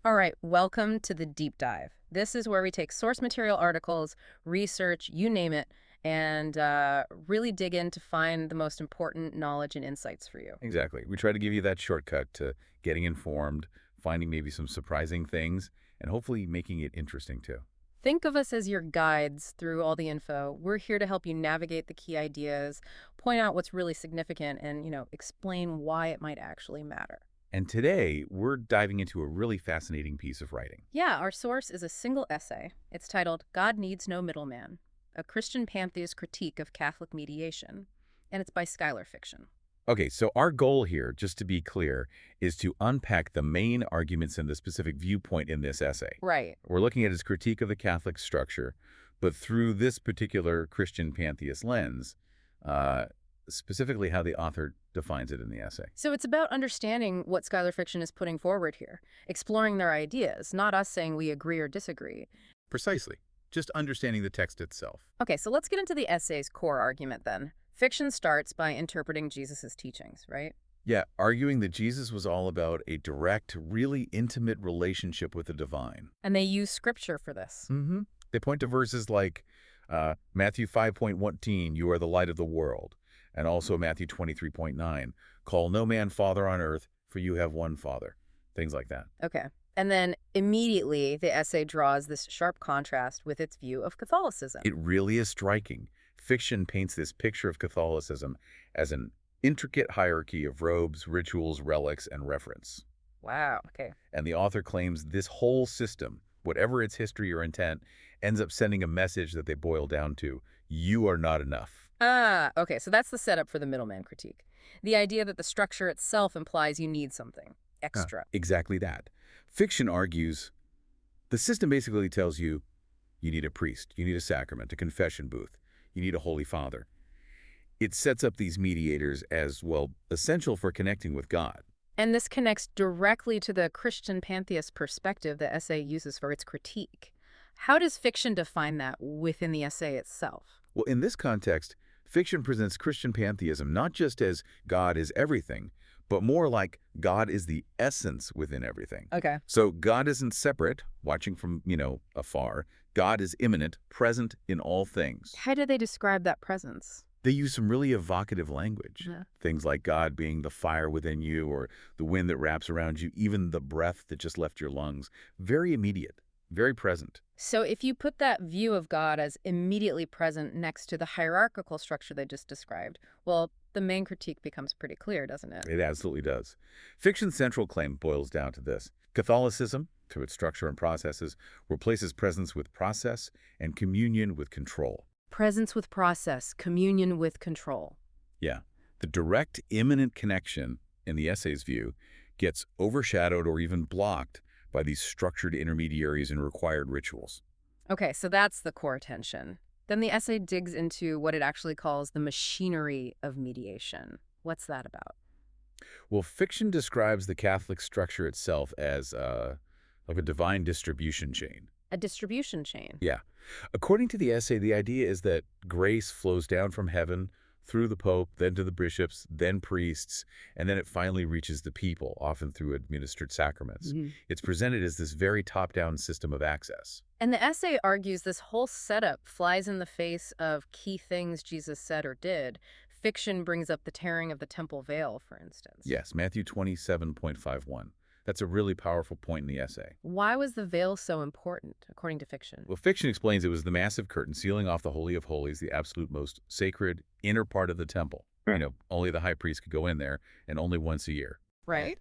All right, welcome to the deep dive. This is where we take source material articles, research, you name it, and really dig in to find the most important knowledge and insights for you. Exactly. We try to give you that shortcut to getting informed, finding maybe some surprising things, and hopefully making it interesting too. Think of us as your guides through all the info. We're here to help you navigate the key ideas, point out what's really significant, and, explain why it might actually matter. And today, we're diving into a really fascinating piece of writing. Yeah, our source is a single essay. It's titled God Needs No Middleman, a Christian Pantheist critique of Catholic mediation, and it's by Skylar Fiction. Okay, so our goal here, just to be clear, is to unpack the main arguments and the specific viewpoint in this essay. Right. We're looking at his critique of the Catholic structure, but through this particular Christian pantheist lens, uh, specifically how the author defines it in the essay. So it's about understanding what Skylar Fiction is putting forward here, exploring their ideas, not us saying we agree or disagree. Precisely. Just understanding the text itself. Okay, so let's get into the essay's core argument then. Fiction starts by interpreting Jesus' teachings, right? Yeah, arguing that Jesus was all about a direct, really intimate relationship with the divine. And they use scripture for this. Mm-hmm. They point to verses like Matthew 5:1, you are the light of the world, and also Matthew 23:9, call no man father on earth, for you have one father. Things like that. Okay. And then immediately the essay draws this sharp contrast with its view of Catholicism. It really is striking. Fiction paints this picture of Catholicism as an intricate hierarchy of robes, rituals, relics, and reference. Wow. Okay. And the author claims this whole system, whatever its history or intent, ends up sending a message that they boil down to, you are not enough. Okay. So that's the setup for the middleman critique. The idea that the structure itself implies you need something extra. Exactly that. Fiction argues the system basically tells you you need a priest, you need a sacrament, a confession booth, you need a holy father. It sets up these mediators as, well, essential for connecting with God. And this connects directly to the Christian pantheist perspective the essay uses for its critique. How does fiction define that within the essay itself? Well, in this context, fiction presents Christian pantheism not just as God is everything, but more like God is the essence within everything. Okay. So God isn't separate, watching from, afar. God is immanent, present in all things. How do they describe that presence? They use some really evocative language. Yeah. Things like God being the fire within you or the wind that wraps around you, even the breath that just left your lungs. Very immediate, very present. So if you put that view of God as immediately present next to the hierarchical structure they just described, well, the main critique becomes pretty clear, doesn't it? It absolutely does. Fiction's central claim boils down to this. Catholicism, through its structure and processes, replaces presence with process and communion with control. Presence with process, communion with control. Yeah. The direct, imminent connection, in the essay's view, gets overshadowed or even blocked by these structured intermediaries and required rituals. Okay, so that's the core tension. Then the essay digs into what it actually calls the machinery of mediation. What's that about? Well, fiction describes the Catholic structure itself as like a divine distribution chain. A distribution chain. Yeah. According to the essay, the idea is that grace flows down from heaven through the Pope, then to the bishops, then priests, and then it finally reaches the people, often through administered sacraments. It's presented as this very top-down system of access. And the essay argues this whole setup flies in the face of key things Jesus said or did. Fiction brings up the tearing of the temple veil, for instance. Yes, Matthew 27:51. That's a really powerful point in the essay. Why was the veil so important, according to fiction? Well, fiction explains it was the massive curtain sealing off the Holy of Holies, the absolute most sacred inner part of the temple. Only the high priest could go in there, and only once a year. Right.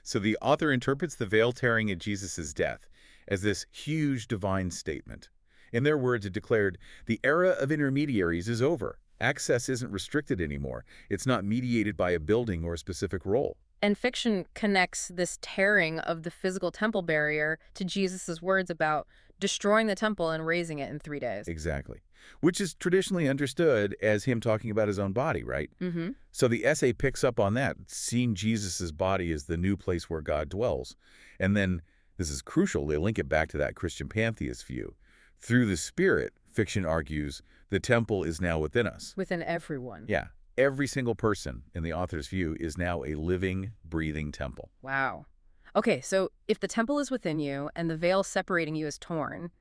So the author interprets the veil tearing at Jesus' death as this huge divine statement. In their words, it declared, the era of intermediaries is over. Access isn't restricted anymore. It's not mediated by a building or a specific role. And fiction connects this tearing of the physical temple barrier to Jesus' words about destroying the temple and raising it in 3 days. Exactly. Which is traditionally understood as him talking about his own body, right? Mm-hmm. So the essay picks up on that, seeing Jesus' body as the new place where God dwells. And then, this is crucial, they link it back to that Christian pantheist view. Through the Spirit, fiction argues, the temple is now within us. Within everyone. Yeah. Every single person, in the author's view, is now a living, breathing temple. Wow. Okay, so if the temple is within you and the veil separating you is torn,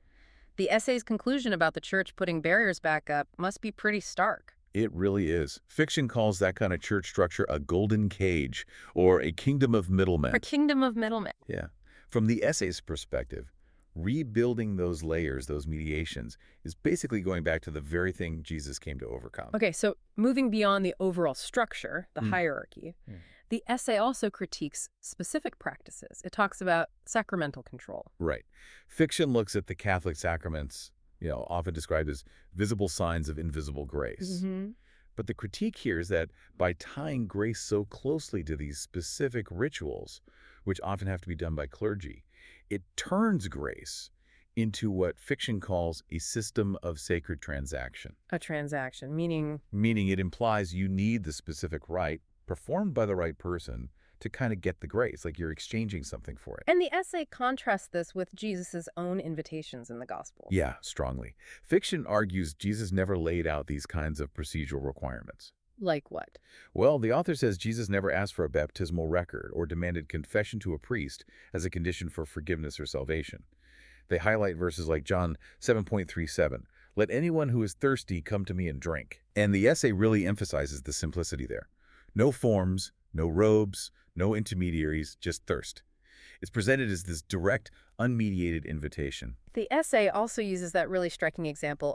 the essay's conclusion about the church putting barriers back up must be pretty stark. It really is. Fiction calls that kind of church structure a golden cage or a kingdom of A middlemen. kingdom of middlemen. Yeah. From the essay's perspective, rebuilding those layers, those mediations, is basically going back to the very thing Jesus came to overcome. Okay, so moving beyond the overall structure, the Mm. hierarchy, Mm. the essay also critiques specific practices. It talks about sacramental control. Right. Fiction looks at the Catholic sacraments, often described as visible signs of invisible grace. Mm-hmm. But the critique here is that by tying grace so closely to these specific rituals, which often have to be done by clergy, it turns grace into what fiction calls a system of sacred transaction. A transaction, meaning Meaning it implies you need the specific rite performed by the right person to kind of get the grace, like you're exchanging something for it. and the essay contrasts this with Jesus' own invitations in the Gospels. Yeah, strongly. Fiction argues Jesus never laid out these kinds of procedural requirements. Like what? Well, the author says Jesus never asked for a baptismal record or demanded confession to a priest as a condition for forgiveness or salvation. They highlight verses like John 7:37, "Let anyone who is thirsty come to me and drink." And the essay really emphasizes the simplicity there. No forms, no robes, no intermediaries, just thirst. It's presented as this direct, unmediated invitation. The essay also uses that really striking example,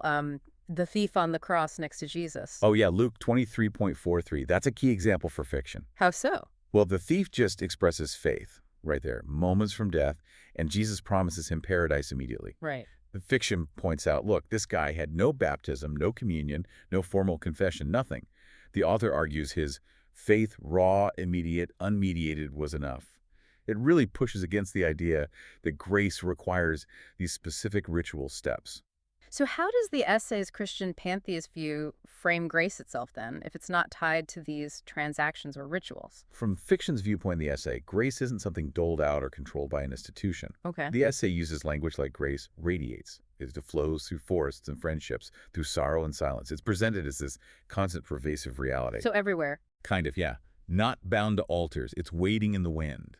the thief on the cross next to Jesus. Oh yeah, Luke 23:43. That's a key example for fiction. How so? Well, the thief just expresses faith right there, moments from death, and Jesus promises him paradise immediately. Right. The fiction points out, look, this guy had no baptism, no communion, no formal confession, nothing. The author argues his faith, raw, immediate, unmediated, was enough. It really pushes against the idea that grace requires these specific ritual steps. So how does the essay's Christian pantheist view frame grace itself then, if it's not tied to these transactions or rituals? From fiction's viewpoint in the essay, grace isn't something doled out or controlled by an institution. Okay. The essay uses language like grace radiates. It flows through forests and friendships, through sorrow and silence. It's presented as this constant pervasive reality. So everywhere. Kind of, yeah. Not bound to altars. It's waiting in the wind.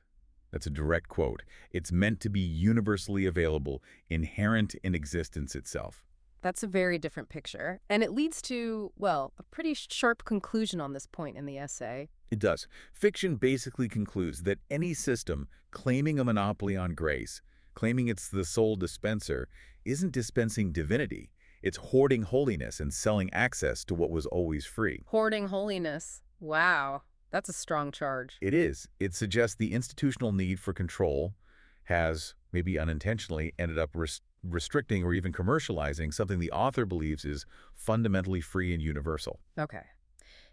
That's a direct quote. It's meant to be universally available, inherent in existence itself. That's a very different picture. And it leads to, well, a pretty sharp conclusion on this point in the essay. It does. Fiction basically concludes that any system claiming a monopoly on grace, claiming it's the sole dispenser, isn't dispensing divinity. It's hoarding holiness and selling access to what was always free. Hoarding holiness. Wow. That's a strong charge. It is. It suggests the institutional need for control has, maybe unintentionally, ended up restricting or even commercializing something the author believes is fundamentally free and universal. Okay.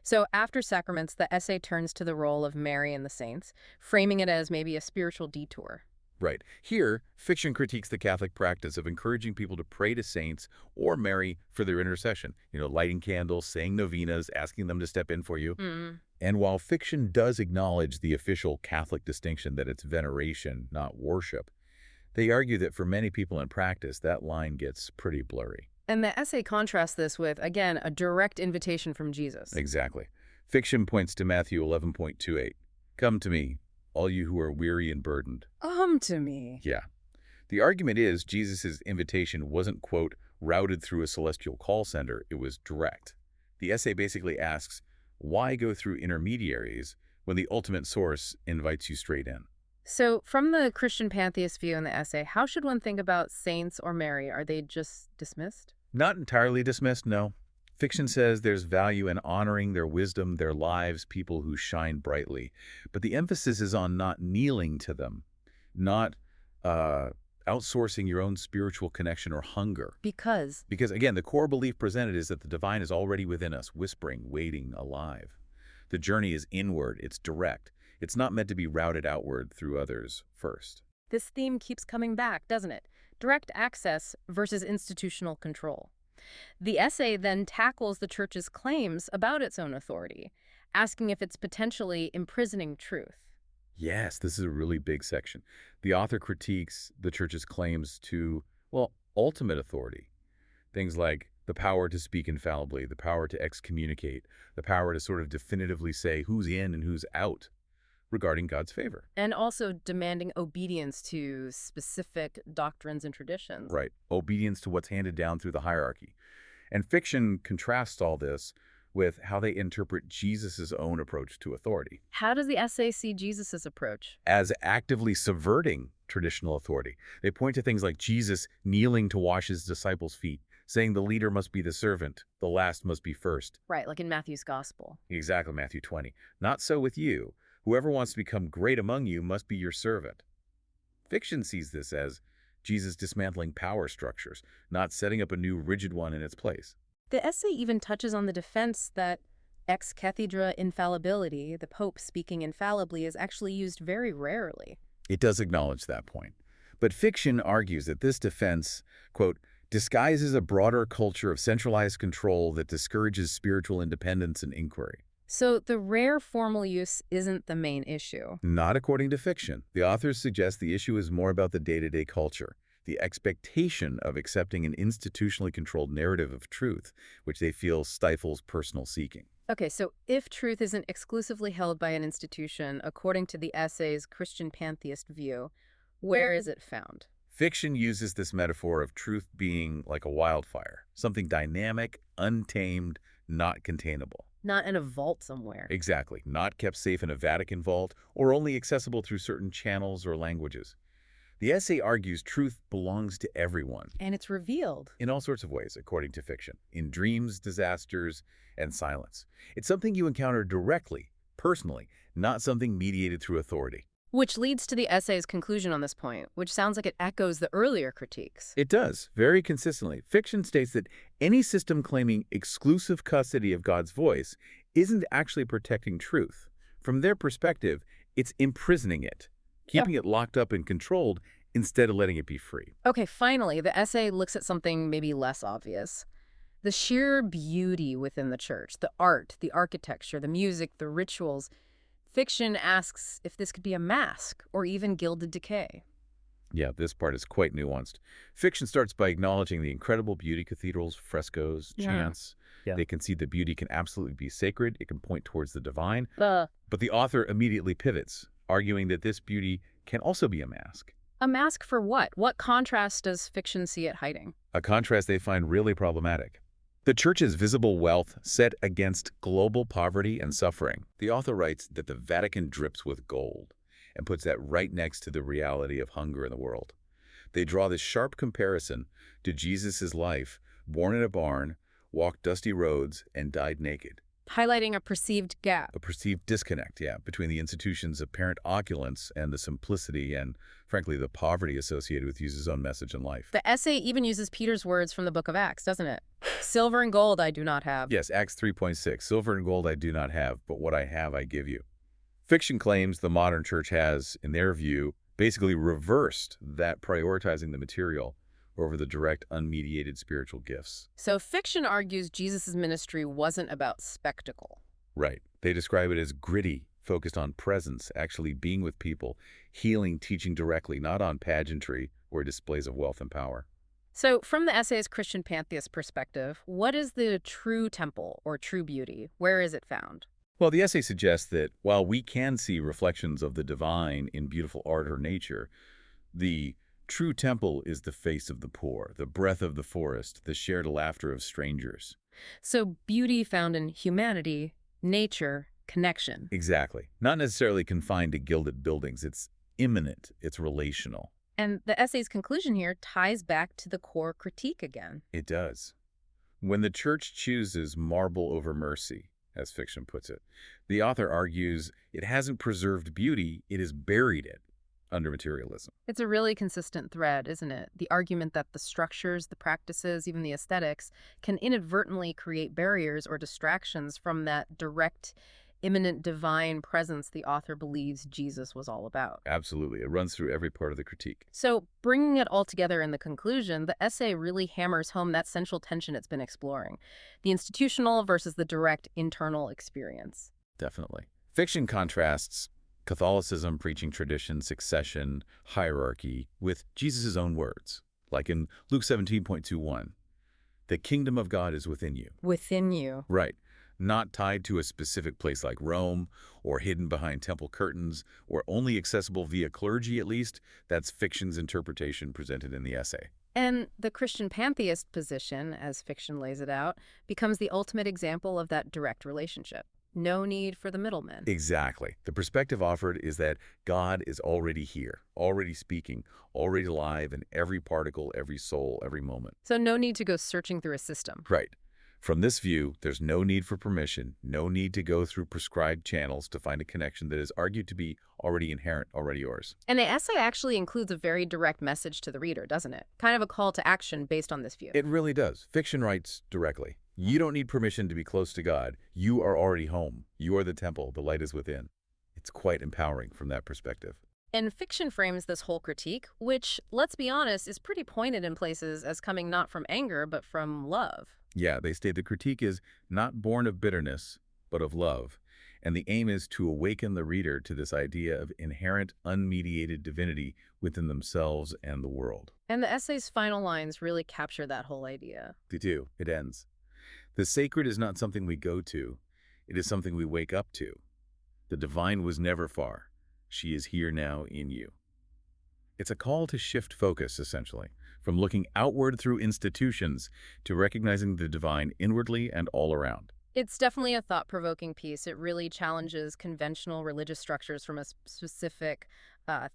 So after sacraments, the essay turns to the role of Mary and the saints, framing it as maybe a spiritual detour. Right. Here, fiction critiques the Catholic practice of encouraging people to pray to saints or Mary for their intercession. Lighting candles, saying novenas, asking them to step in for you. Mm. And while fiction does acknowledge the official Catholic distinction that it's veneration, not worship, they argue that for many people in practice, that line gets pretty blurry. And the essay contrasts this with, again, a direct invitation from Jesus. Exactly. Fiction points to Matthew 11:28. Come to me, all you who are weary and burdened. To me. Yeah. The argument is Jesus' invitation wasn't, quote, routed through a celestial call center. It was direct. The essay basically asks, why go through intermediaries when the ultimate source invites you straight in? So from the Christian pantheist view in the essay, how should one think about saints or Mary? Are they just dismissed? Not entirely dismissed, no. Fiction says there's value in honoring their wisdom, their lives, people who shine brightly. But the emphasis is on not kneeling to them, not outsourcing your own spiritual connection or hunger. Because Because, again, the core belief presented is that the divine is already within us, whispering, waiting, alive. The journey is inward, it's direct. It's not meant to be routed outward through others first. this theme keeps coming back, doesn't it? Direct access versus institutional control. The essay then tackles the church's claims about its own authority, asking if it's potentially imprisoning truth. Yes, this is a really big section. The author critiques the church's claims to, well, ultimate authority. Things like the power to speak infallibly, the power to excommunicate, the power to sort of definitively say who's in and who's out. regarding God's favor. And also demanding obedience to specific doctrines and traditions. Right. Obedience to what's handed down through the hierarchy. And fiction contrasts all this with how they interpret Jesus' own approach to authority. How does the essay see Jesus' approach? As actively subverting traditional authority. They point to things like Jesus kneeling to wash his disciples' feet, saying the leader must be the servant, the last must be first. Right, like in Matthew's gospel. Exactly, Matthew 20. Not so with you. Whoever wants to become great among you must be your servant. Fiction sees this as Jesus dismantling power structures, not setting up a new rigid one in its place. The essay even touches on the defense that ex cathedra infallibility, the Pope speaking infallibly, is actually used very rarely. It does acknowledge that point. But fiction argues that this defense, quote, disguises a broader culture of centralized control that discourages spiritual independence and inquiry. So the rare formal use isn't the main issue. Not according to fiction. The authors suggest the issue is more about the day-to-day culture, the expectation of accepting an institutionally controlled narrative of truth, which they feel stifles personal seeking. Okay, so if truth isn't exclusively held by an institution, according to the essay's Christian Pantheist view, where is it found? Fiction uses this metaphor of truth being like a wildfire, something dynamic, untamed, not containable. Not in a vault somewhere. Exactly, not kept safe in a Vatican vault or only accessible through certain channels or languages. The essay argues truth belongs to everyone. And it's revealed. In all sorts of ways, according to fiction. In dreams, disasters, and silence. It's something you encounter directly, personally, not something mediated through authority. Which leads to the essay's conclusion on this point, which sounds like it echoes the earlier critiques. It does, very consistently. Fiction states that any system claiming exclusive custody of God's voice isn't actually protecting truth. From their perspective, it's imprisoning it, keeping it locked up and controlled instead of letting it be free. Okay, finally, the essay looks at something maybe less obvious. The sheer beauty within the church, the art, the architecture, the music, the rituals. Fiction asks if this could be a mask or even gilded decay. Yeah, this part is quite nuanced. Fiction starts by acknowledging the incredible beauty cathedrals, frescoes, chants. Yeah. They concede that beauty can absolutely be sacred. It can point towards the divine. But the author immediately pivots, arguing that this beauty can also be a mask. a mask for what? What contrast does fiction see it hiding? A contrast they find really problematic. The church's visible wealth set against global poverty and suffering. The author writes that the Vatican drips with gold and puts that right next to the reality of hunger in the world. They draw this sharp comparison to Jesus' life, born in a barn, walked dusty roads, and died naked. Highlighting a perceived gap. A perceived disconnect, between the institution's apparent opulence and the simplicity and, frankly, the poverty associated with Jesus' own message and life. The essay even uses Peter's words from the book of Acts, doesn't it? Silver and gold I do not have. Yes, Acts 3:6. Silver and gold I do not have, but what I have I give you. Fiction claims the modern church has, in their view, basically reversed that prioritizing the material over the direct, unmediated spiritual gifts. So fiction argues Jesus' ministry wasn't about spectacle. Right. They describe it as gritty, focused on presence, actually being with people, healing, teaching directly, not on pageantry or displays of wealth and power. So from the essay's Christian Pantheist perspective, what is the true temple or true beauty? Where is it found? Well, the essay suggests that while we can see reflections of the divine in beautiful art or nature, the true temple is the face of the poor, the breath of the forest, the shared laughter of strangers. So beauty found in humanity, nature, connection. Exactly. Not necessarily confined to gilded buildings. It's immanent. It's relational. And the essay's conclusion here ties back to the core critique again. It does. When the church chooses marble over mercy, as fiction puts it, the author argues it hasn't preserved beauty, it has buried it under materialism. It's a really consistent thread, isn't it? The argument that the structures, the practices, even the aesthetics can inadvertently create barriers or distractions from that direct, immanent divine presence the author believes Jesus was all about. Absolutely. It runs through every part of the critique. So bringing it all together in the conclusion, the essay really hammers home that central tension it's been exploring, the institutional versus the direct internal experience. Definitely. Fiction contrasts Catholicism preaching tradition, succession, hierarchy with Jesus' own words, like in Luke 17:21. The kingdom of God is within you. Within you. Right. not tied to a specific place like Rome, or hidden behind temple curtains, or only accessible via clergy at least. That's Fiction's interpretation presented in the essay. And the Christian pantheist position, as Fiction lays it out, becomes the ultimate example of that direct relationship. No need for the middleman. Exactly. The perspective offered is that God is already here, already speaking, already alive in every particle, every soul, every moment. So no need to go searching through a system. Right. From this view, there's no need for permission, no need to go through prescribed channels to find a connection that is argued to be already inherent, already yours. And the essay actually includes a very direct message to the reader, doesn't it? Kind of a call to action based on this view. It really does. Fiction writes directly. You don't need permission to be close to God. You are already home. You are the temple. The light is within. It's quite empowering from that perspective. And Fiction frames this whole critique, which, let's be honest, is pretty pointed in places as coming not from anger, but from love. Yeah, they state the critique is not born of bitterness, but of love. And the aim is to awaken the reader to this idea of inherent, unmediated divinity within themselves and the world. And the essay's final lines really capture that whole idea. They do. It ends. The sacred is not something we go to. It is something we wake up to. The divine was never far. She is here now in you. It's a call to shift focus, essentially, from looking outward through institutions to recognizing the divine inwardly and all around. It's definitely a thought-provoking piece. It really challenges conventional religious structures from a specific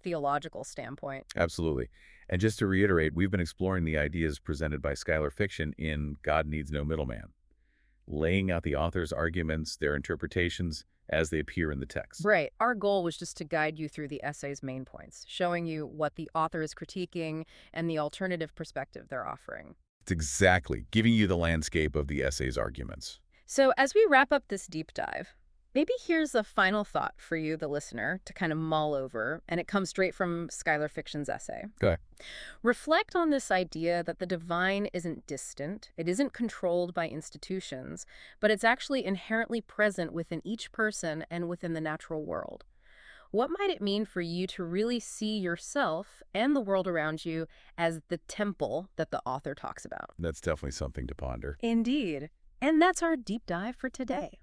theological standpoint. Absolutely. And just to reiterate, we've been exploring the ideas presented by Skylar Fiction in God Needs No Middleman, laying out the author's arguments, their interpretations, as they appear in the text. Right. Our goal was just to guide you through the essay's main points, showing you what the author is critiquing and the alternative perspective they're offering. It's exactly giving you the landscape of the essay's arguments. So as we wrap up this deep dive, maybe here's a final thought for you, the listener, to kind of mull over, and it comes straight from Skylar Fiction's essay. Okay. Reflect on this idea that the divine isn't distant, it isn't controlled by institutions, but it's actually inherently present within each person and within the natural world. What might it mean for you to really see yourself and the world around you as the temple that the author talks about? That's definitely something to ponder. Indeed. And that's our deep dive for today.